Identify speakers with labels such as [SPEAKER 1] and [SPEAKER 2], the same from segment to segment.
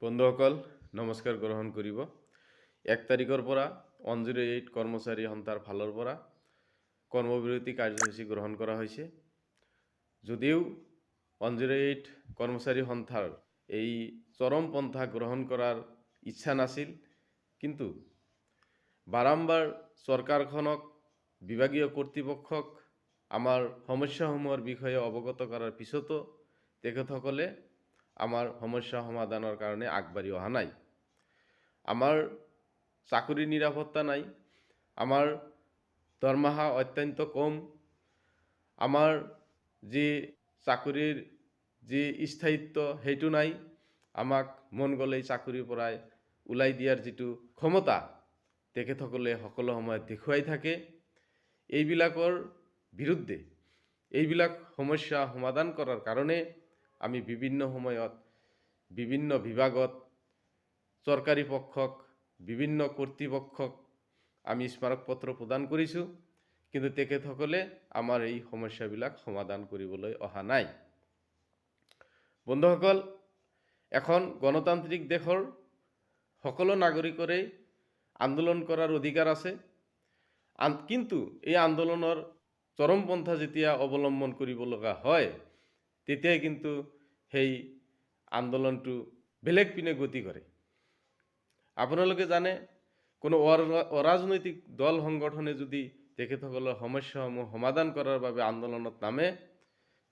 [SPEAKER 1] বন্ধুসকল নমস্কাৰ গ্ৰহণ কৰিব। 1 তাৰিখৰ পৰা 108 কৰ্মচাৰী সন্থাৰ ফালৰ পৰা কৰ্মবিৰতি কাৰ্যসূচী গ্ৰহণ কৰা হৈছে। যদিও 108 কৰ্মচাৰী সন্থাৰ এই চৰম পন্থা গ্ৰহণ কৰাৰ ইচ্ছা নাছিল, কিন্তু বাৰম্বাৰ চৰকাৰখনক বিভাগীয় কৰ্তৃপক্ষক আমাৰ সমস্যাসমূহৰ বিষয়ে অৱগত কৰাৰ পিছতো তেখেতসকলে আমাৰ সমস্যা সমাধানৰ কাৰণে আগবাঢ়ি অহা নাই। আমাৰ চাকৰিৰ নিৰাপত্তা নাই, আমাৰ দৰমহা অত্যন্ত কম, আমাৰ যি চাকৰিৰ যি স্থায়িত্ব সেইটো নাই, আমাক মন গ'লেই চাকৰিৰ পৰাই ওলাই দিয়াৰ যিটো ক্ষমতা তেখেতসকলে সকলো সময়ত দেখুৱাই থাকে। এইবিলাকৰ বিৰুদ্ধে এইবিলাক সমস্যা সমাধান কৰাৰ কাৰণে আমি বিভিন্ন সময়ত বিভিন্ন বিভাগত চৰকাৰী পক্ষক বিভিন্ন কৰ্তৃপক্ষক আমি স্মাৰকপত্ৰ প্ৰদান কৰিছোঁ, কিন্তু তেখেতসকলে আমাৰ এই সমস্যাবিলাক সমাধান কৰিবলৈ অহা নাই। বন্ধুসকল, এখন গণতান্ত্ৰিক দেশৰ সকলো নাগৰিকৰে আন্দোলন কৰাৰ অধিকাৰ আছে, কিন্তু এই আন্দোলনৰ চৰমপন্থা যেতিয়া অৱলম্বন কৰিব লগা হয় তেতিয়াই কিন্তু সেই আন্দোলনটো বেলেগ পিনে গতি কৰে। আপোনালোকে জানে, কোনো অৰাজনৈতিক দল সংগঠনে যদি তেখেতসকলৰ সমস্যাসমূহ সমাধান কৰাৰ বাবে আন্দোলনত নামে,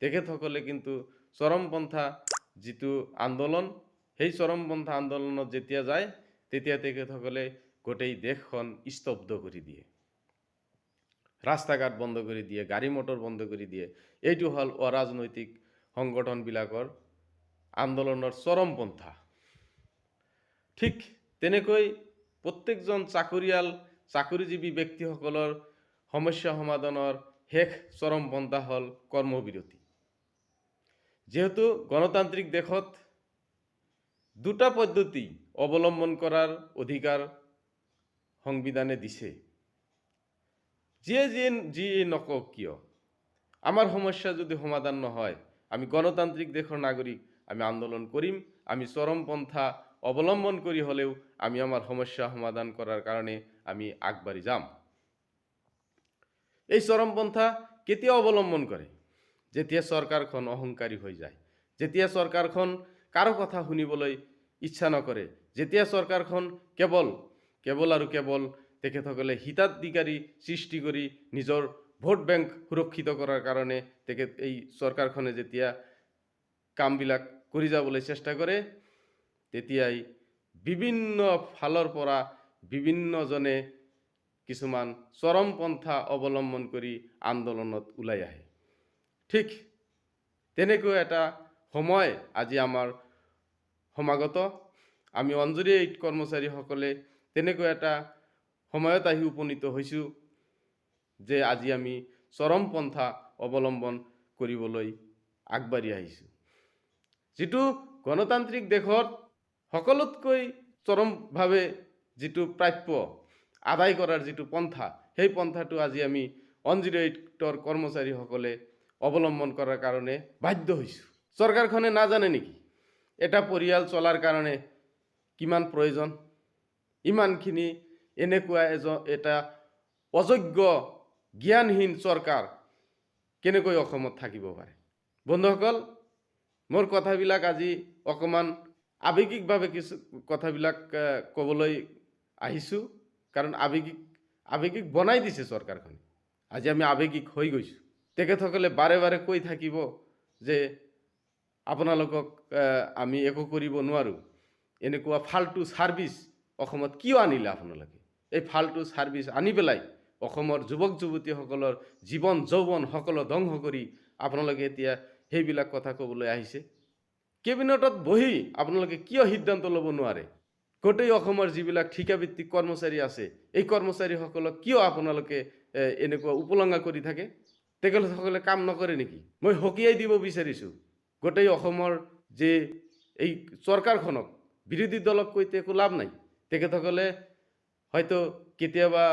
[SPEAKER 1] তেখেতসকলে কিন্তু চৰমপন্থা যিটো আন্দোলন, সেই চৰমপন্থা আন্দোলনত যেতিয়া যায় তেতিয়া তেখেতসকলে গোটেই দেশখন স্তব্ধ কৰি দিয়ে, ৰাস্তা ঘাট বন্ধ কৰি দিয়ে, গাড়ী মটৰ বন্ধ কৰি দিয়ে। এইটো হ'ল অৰাজনৈতিক সংগঠনবিলাকৰ আন্দোলনৰ চৰমপন্থা। ঠিক তেনেকৈ প্ৰত্যেকজন চাকৰিজীৱী ব্যক্তিসকলৰ সমস্যা সমাধানৰ শেষ চৰমপন্থা হ'ল কৰ্মবিৰতি। যেহেতু গণতান্ত্ৰিক দেশত দুটা পদ্ধতি অৱলম্বন কৰাৰ অধিকাৰ সংবিধানে দিছে। যিয়ে নকওক কিয়, আমাৰ সমস্যা যদি সমাধান নহয়, আমি গণতান্ত্ৰিক দেশৰ নাগৰিক, আমি আন্দোলন কৰিম, আমি চৰমপন্থা অৱলম্বন কৰি হ'লেও আমি আমাৰ সমস্যা সমাধান কৰাৰ কাৰণে আমি আগবাঢ়ি যাম। এই চৰমপন্থা কেতিয়া অৱলম্বন কৰে? যেতিয়া চৰকাৰখন অহংকাৰী হৈ যায়, যেতিয়া চৰকাৰখন কাৰো কথা শুনিবলৈ ইচ্ছা নকৰে, যেতিয়া চৰকাৰখন কেৱল আৰু কেৱল তেখেতসকলে হিতাধিকাৰী সৃষ্টি কৰি নিজৰ ভোট বেংক সুৰক্ষিত কৰাৰ কাৰণে এই চৰকাৰখনে যেতিয়া কামবিলাক কৰি যাবলৈ চেষ্টা কৰে, তেতিয়াই বিভিন্ন ফালৰ পৰা বিভিন্নজনে কিছুমান চৰমপন্থা অৱলম্বন কৰি আন্দোলনত ওলাই আহে। ঠিক তেনেকৈ এটা সময় আজি আমাৰ সমাগত। আমি 108 কৰ্মচাৰীসকলে তেনেকৈ এটা সময়ত আহি উপনীত হৈছোঁ যে আজি আমি চৰমপন্থা অৱলম্বন কৰিবলৈ আগবাঢ়ি আহিছোঁ। যিটো গণতান্ত্ৰিক দেশত সকলোতকৈ চৰমভাৱে যিটো প্ৰাপ্য আদায় কৰাৰ যিটো পন্থা, সেই পন্থাটো আজি আমি 108 কৰ্মচাৰীসকলে অৱলম্বন কৰাৰ কাৰণে বাধ্য হৈছোঁ। চৰকাৰখনে নাজানে নেকি এটা পৰিয়াল চলাৰ কাৰণে কিমান প্ৰয়োজন? ইমানখিনি এনেকুৱা এটা অযোগ্য জ্ঞানহীন চৰকাৰ কেনেকৈ অসমত থাকিব পাৰে? বন্ধুসকল, মোৰ কথাবিলাক আজি অকণমান আৱেগিকভাৱে কিছু কথাবিলাক ক'বলৈ আহিছোঁ, কাৰণ আৱেগিক বনাই দিছে চৰকাৰখনে। আজি আমি আৱেগিক হৈ গৈছোঁ। তেখেতসকলে বাৰে বাৰে কৈ থাকিব যে আপোনালোকক আমি একো কৰিব নোৱাৰোঁ, এনেকুৱা ফাল্টু ছাৰ্ভিচ অসমত কিয় আনিলে আপোনালোকে? এই ফাল্টু ছাৰ্ভিচ আনি পেলাই অসমৰ যুৱক যুৱতীসকলৰ জীৱন যৌৱন সকলো ধ্বংস কৰি আপোনালোকে এতিয়া সেইবিলাক কথা ক'বলৈ আহিছে। কেবিনেটত বহি আপোনালোকে কিয় সিদ্ধান্ত ল'ব নোৱাৰে? গোটেই অসমৰ যিবিলাক ঠিকাভিত্তিক কৰ্মচাৰী আছে, এই কৰ্মচাৰীসকলক কিয় আপোনালোকে এনেকুৱা উপলংঘা কৰি থাকে? তেখেতসকলে কাম নকৰে নেকি? মই সকীয়াই দিব বিচাৰিছোঁ, গোটেই অসমৰ যে এই চৰকাৰখনক, বিৰোধী দলক কৈ একো লাভ নাই। তেখেতসকলে হয়তো কেতিয়াবা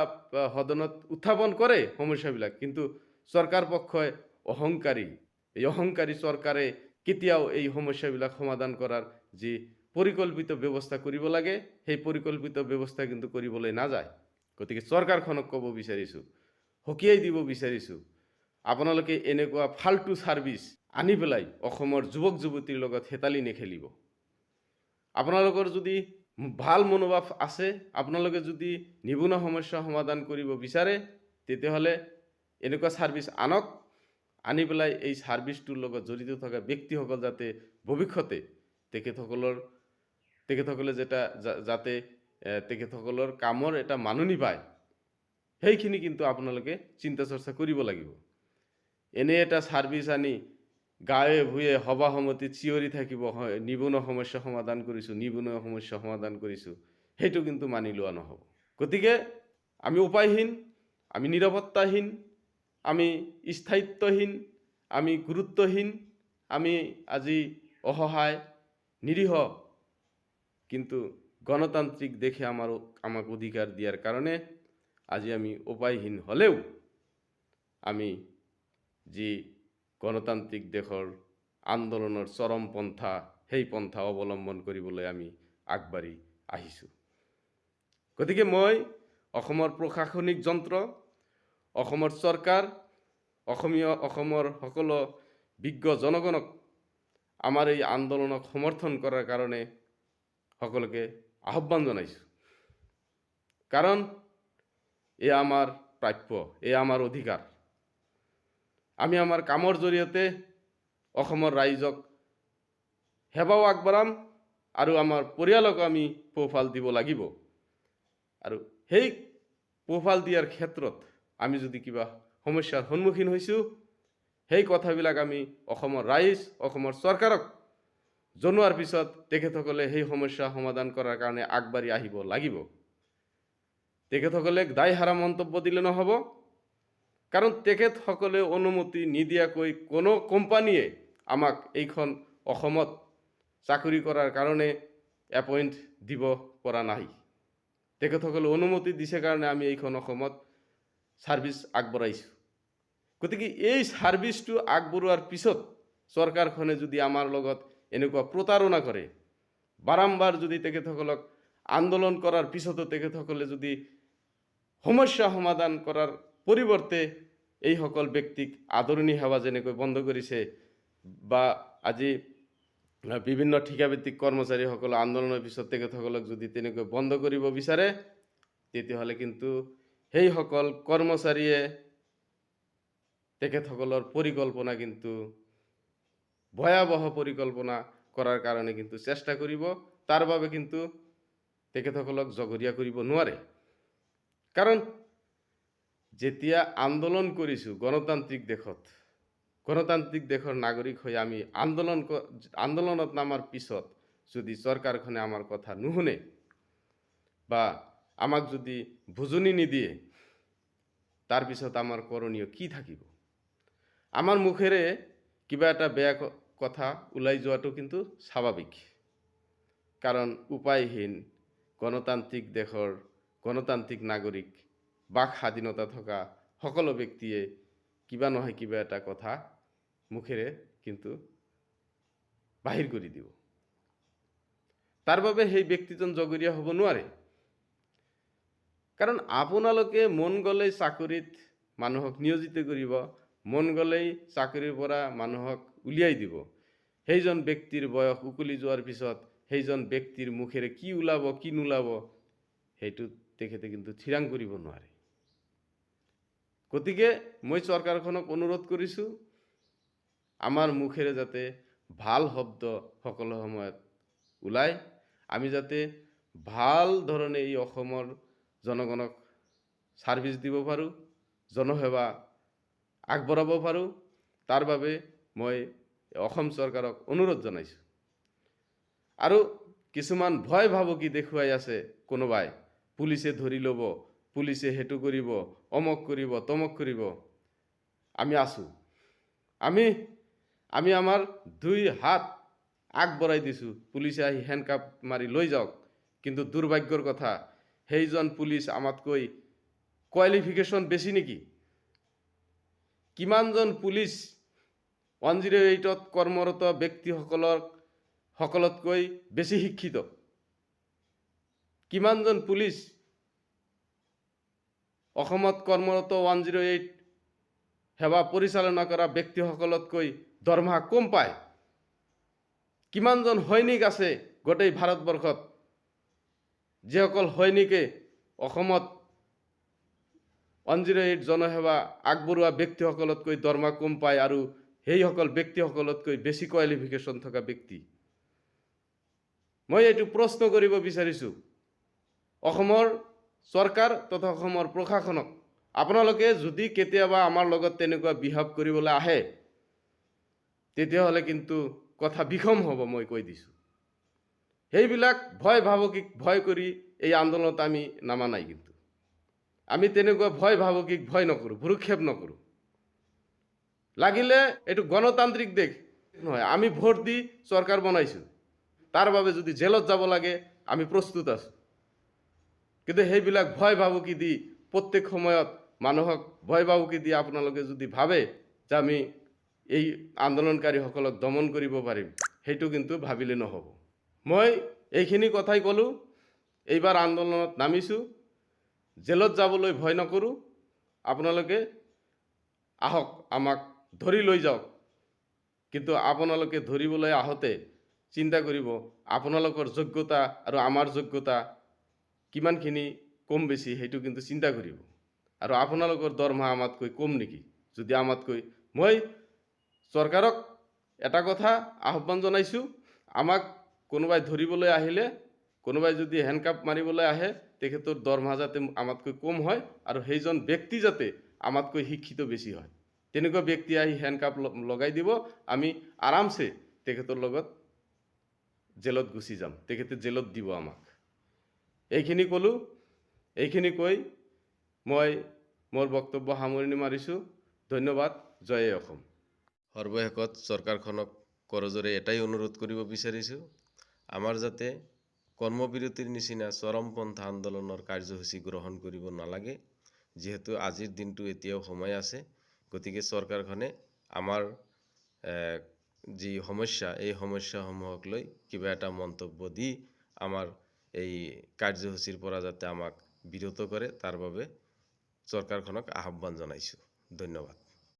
[SPEAKER 1] সদনত উত্থাপন কৰে সমস্যাবিলাক, কিন্তু চৰকাৰ পক্ষই অহংকাৰী, এই অহংকাৰী চৰকাৰে কেতিয়াও এই সমস্যাবিলাক সমাধান কৰাৰ যি পৰিকল্পিত ব্যৱস্থা কৰিব লাগে, সেই পৰিকল্পিত ব্যৱস্থা কিন্তু কৰিবলৈ নাযায়। গতিকে চৰকাৰখনক ক'ব বিচাৰিছোঁ, সকীয়াই দিব বিচাৰিছোঁ, আপোনালোকে এনেকুৱা ফাল্টু ছাৰ্ভিচ আনি পেলাই অসমৰ যুৱক যুৱতীৰ লগত হেতালি নেখেলিব। আপোনালোকৰ যদি ভাল মনোভাৱ আছে, আপোনালোকে যদি নিবনুৱা সমস্যা সমাধান কৰিব বিচাৰে, তেতিয়াহ'লে এনেকুৱা ছাৰ্ভিচ আনক, আনি পেলাই এই ছাৰ্ভিচটোৰ লগত জড়িত থকা ব্যক্তিসকল যাতে ভৱিষ্যতে তেখেতসকলে যাতে তেখেতসকলৰ কামৰ এটা মাননি পায়, সেইখিনি কিন্তু আপোনালোকে চিন্তা চৰ্চা কৰিব লাগিব। এনে এটা ছাৰ্ভিচ আনি গাঁৱে ভূঞে সভা সমিতিত চিঞৰি থাকিব, হয় নিবনুৱা সমস্যা সমাধান কৰিছোঁ, নিবনুৱা সমস্যা সমাধান কৰিছোঁ, সেইটো কিন্তু মানি লোৱা নহ'ব। গতিকে আমি উপায়হীন, আমি নিৰাপত্তাহীন, আমি স্থায়িত্বহীন, আমি গুৰুত্বহীন, আমি আজি অসহায় নিৰীহ, কিন্তু গণতান্ত্ৰিক দেশে আমাক অধিকাৰ দিয়াৰ কাৰণে আজি আমি উপায়হীন হ'লেও আমি যি গণতান্ত্ৰিক দেশৰ আন্দোলনৰ চৰম পন্থা, সেই পন্থা অৱলম্বন কৰিবলৈ আমি আগবাঢ়ি আহিছোঁ। গতিকে মই অসমৰ প্ৰশাসনিক যন্ত্ৰ, অসমৰ চৰকাৰ, অসমৰ সকলো বিজ্ঞ জনগণক আমাৰ এই আন্দোলনক সমৰ্থন কৰাৰ কাৰণে সকলোকে আহ্বান জনাইছোঁ। কাৰণ এ আমাৰ প্ৰাপ্য, এ আমাৰ অধিকাৰ। আমি আমাৰ কামৰ জৰিয়তে অসমৰ ৰাইজক সেৱাও আগবঢ়াম আৰু আমাৰ পৰিয়ালক আমি পোহপাল দিব লাগিব। আৰু সেই পোহপাল দিয়াৰ ক্ষেত্ৰত আমি যদি কিবা সমস্যাৰ সন্মুখীন হৈছোঁ, সেই কথাবিলাক আমি অসমৰ ৰাইজ, অসমৰ চৰকাৰক জনোৱাৰ পিছত তেখেতসকলে সেই সমস্যা সমাধান কৰাৰ কাৰণে আগবাঢ়ি আহিব লাগিব। তেখেতসকলে দায়হাৰা মন্তব্য দিলে নহ'ব, কাৰণ তেখেতসকলে অনুমতি নিদিয়াকৈ কোনো কোম্পানীয়ে আমাক এইখন অসমত চাকৰি কৰাৰ কাৰণে এপইণ্ট দিব পৰা নাই। তেখেতসকলে অনুমতি দিছে কাৰণে আমি এইখন অসমত ছাৰ্ভিচ আগবঢ়াইছোঁ। গতিকে এই ছাৰ্ভিচটো আগবঢ়োৱাৰ পিছত চৰকাৰখনে যদি আমাৰ লগত এনেকুৱা প্ৰতাৰণা কৰে, বাৰম্বাৰ যদি তেখেতসকলক আন্দোলন কৰাৰ পিছতো তেখেতসকলে যদি সমস্যা সমাধান কৰাৰ পৰিৱৰ্তে এইসকল ব্যক্তিক আদৰণি সেৱা যেনেকৈ বন্ধ কৰিছে, বা আজি বিভিন্ন ঠিকাভিত্তিক কৰ্মচাৰীসকলে আন্দোলনৰ পিছত তেখেতসকলক যদি তেনেকৈ বন্ধ কৰিব বিচাৰে, তেতিয়াহ'লে কিন্তু সেইসকল কৰ্মচাৰীয়ে তেখেতসকলৰ পৰিকল্পনা কিন্তু ভয়াৱহ পৰিকল্পনা কৰাৰ কাৰণে কিন্তু চেষ্টা কৰিব। তাৰ বাবে কিন্তু তেখেতসকলক জগৰীয়া কৰিব নোৱাৰে। কাৰণ যেতিয়া আন্দোলন কৰিছোঁ গণতান্ত্ৰিক দেশত, গণতান্ত্ৰিক দেশৰ নাগৰিক হৈ আমি আন্দোলনত নামাৰ পিছত যদি চৰকাৰখনে আমাৰ কথা নুশুনে বা আমাক যদি বুজনি নিদিয়ে, তাৰপিছত আমাৰ কৰণীয় কি থাকিব? আমাৰ মুখেৰে কিবা এটা বেয়া কথা ওলাই যোৱাটো কিন্তু স্বাভাৱিক। কাৰণ উপায়হীন গণতান্ত্ৰিক দেশৰ গণতান্ত্ৰিক নাগৰিক, বাক স্বাধীনতা থকা সকলো ব্যক্তিয়ে কিবা নহয় কিবা এটা কথা মুখেৰে কিন্তু বাহিৰ কৰি দিব। তাৰ বাবে সেই ব্যক্তিজন জগৰীয়া হ'ব নোৱাৰে। কাৰণ আপোনালোকে মন গ'লেই চাকৰিত মানুহক নিয়োজিত কৰিব, মন গ'লেই চাকৰিৰ পৰা মানুহক উলিয়াই দিব। সেইজন ব্যক্তিৰ বয়স উকলি যোৱাৰ পিছত সেইজন ব্যক্তিৰ মুখেৰে কি ওলাব কি নোলাব সেইটো তেখেতে কিন্তু থিৰাং কৰিব নোৱাৰে। গতিকে মই চৰকাৰখনক অনুৰোধ কৰিছোঁ, আমাৰ মুখেৰে যাতে ভাল শব্দ সকলো সময়ত ওলায়, আমি যাতে ভাল ধৰণে এই অসমৰ জনগণক ছাৰ্ভিচ দিব পাৰোঁ, জনসেৱা আগবঢ়াব পাৰোঁ। তাৰ বাবে মই অসম চৰকাৰক অনুৰোধ জনাইছোঁ। আৰু কিছুমান ভয় ভাবুকি দেখুৱাই আছে কোনোবাই, পুলিচে ধৰি ল'ব, পুলিচে সেইটো কৰিব, অমক কৰিব, তমক কৰিব। আমি আছোঁ, আমি আমাৰ 2 হাত আগবঢ়াই দিছোঁ, পুলিচে আহি হেণ্ডকাপ মাৰি লৈ যাওক। কিন্তু দুৰ্ভাগ্যৰ কথা, সেইজন পুলিচ আমাতকৈ কোৱালিফিকেশ্যন বেছি নেকি? কিমানজন পুলিচ 108ত কৰ্মৰত ব্যক্তিসকলক সকলতকৈ বেছি শিক্ষিত, কিমানজন পুলিচ অসমত কৰ্মৰত 108 সেৱা পৰিচালনা কৰা ব্যক্তিসকলতকৈ দৰমহা কম পায়, কিমানজন সৈনিক আছে গোটেই ভাৰতবৰ্ষত, যিসকল সৈনিকে অসমত 108 জনসেৱা আগবঢ়োৱা ব্যক্তিসকলতকৈ দৰমহা কম পায় আৰু সেইসকল ব্যক্তিসকলতকৈ বেছি কোৱালিফিকেশ্যন থকা ব্যক্তি। মই এইটো প্ৰশ্ন কৰিব বিচাৰিছোঁ অসমৰ চৰকাৰ তথা অসমৰ প্ৰশাসনক, আপোনালোকে যদি কেতিয়াবা আমাৰ লগত তেনেকুৱা বিহেভ কৰিবলৈ আহে তেতিয়াহ'লে কিন্তু কথা বিষম হ'ব, মই কৈ দিছোঁ। সেইবিলাক ভয় ভাবুকিক ভয় কৰি এই আন্দোলনত আমি নামা নাই, কিন্তু আমি তেনেকুৱা ভয় ভাবুকিক ভয় নকৰোঁ, ভ্ৰুক্ষেপ নকৰোঁ। লাগিলে এইটো গণতান্ত্ৰিক দেশ নহয়, আমি ভোট দি চৰকাৰ বনাইছোঁ, তাৰ বাবে যদি জেলত যাব লাগে আমি প্ৰস্তুত আছোঁ। কিন্তু সেইবিলাক ভয় ভাবুকি দি প্ৰত্যেক সময়ত মানুহক ভয় ভাবুকি দি আপোনালোকে যদি ভাবে যে আমি এই আন্দোলনকাৰীসকলক দমন কৰিব পাৰিম, সেইটো কিন্তু ভাবিলে নহ'ব। মই এইখিনি কথাই ক'লোঁ। এইবাৰ আন্দোলনত নামিছোঁ, জেলত যাবলৈ ভয় নকৰোঁ। আপোনালোকে আহক, আমাক ধৰি লৈ যাওক, কিন্তু আপোনালোকে ধৰিবলৈ আহোঁতে চিন্তা কৰিব আপোনালোকৰ যোগ্যতা আৰু আমাৰ যোগ্যতা কিমানখিনি কম বেছি, সেইটো কিন্তু চিন্তা কৰিব। আৰু আপোনালোকৰ দৰমহা আমাতকৈ কম নেকি? যদি আমাতকৈ, মই চৰকাৰক এটা কথা আহ্বান জনাইছোঁ, আমাক কোনোবাই ধৰিবলৈ আহিলে, কোনোবাই যদি হেণ্ডকাপ মাৰিবলৈ আহে, তেখেতৰ দৰমহা যাতে আমাতকৈ কম হয় আৰু সেইজন ব্যক্তি যাতে আমাতকৈ শিক্ষিত বেছি হয়। তেনেকুৱা ব্যক্তি আহি হেণ্ডকাপ লগাই দিব, আমি আৰামছে তেখেতৰ লগত জেলত গুচি যাম, তেখেতে জেলত দিব আমাক। এইখিনি ক'লোঁ। এইখিনি কৈ মই মোৰ বক্তব্য সামৰণি মাৰিছোঁ। ধন্যবাদ। জয় অসম। সৰ্বশেষত চৰকাৰখনক কৰজোৰে এটাই অনুৰোধ কৰিব বিচাৰিছোঁ, আমাৰ যাতে কৰ্মবিৰতিৰ নিচিনা চৰমপন্থা আন্দোলনৰ কাৰ্যসূচী গ্ৰহণ কৰিব নালাগে। যিহেতু আজিৰ দিনটো এতিয়াও সময় আছে, গতিকে চৰকাৰখনে আমাৰ যি সমস্যা, এই সমস্যাসমূহক লৈ কিবা এটা মন্তব্য দি আমাৰ এই কাৰ্যসূচীৰ পৰা যাতে আমাক বিৰত কৰে, তাৰ বাবে চৰকাৰখনক আহ্বান জনাইছোঁ। ধন্যবাদ।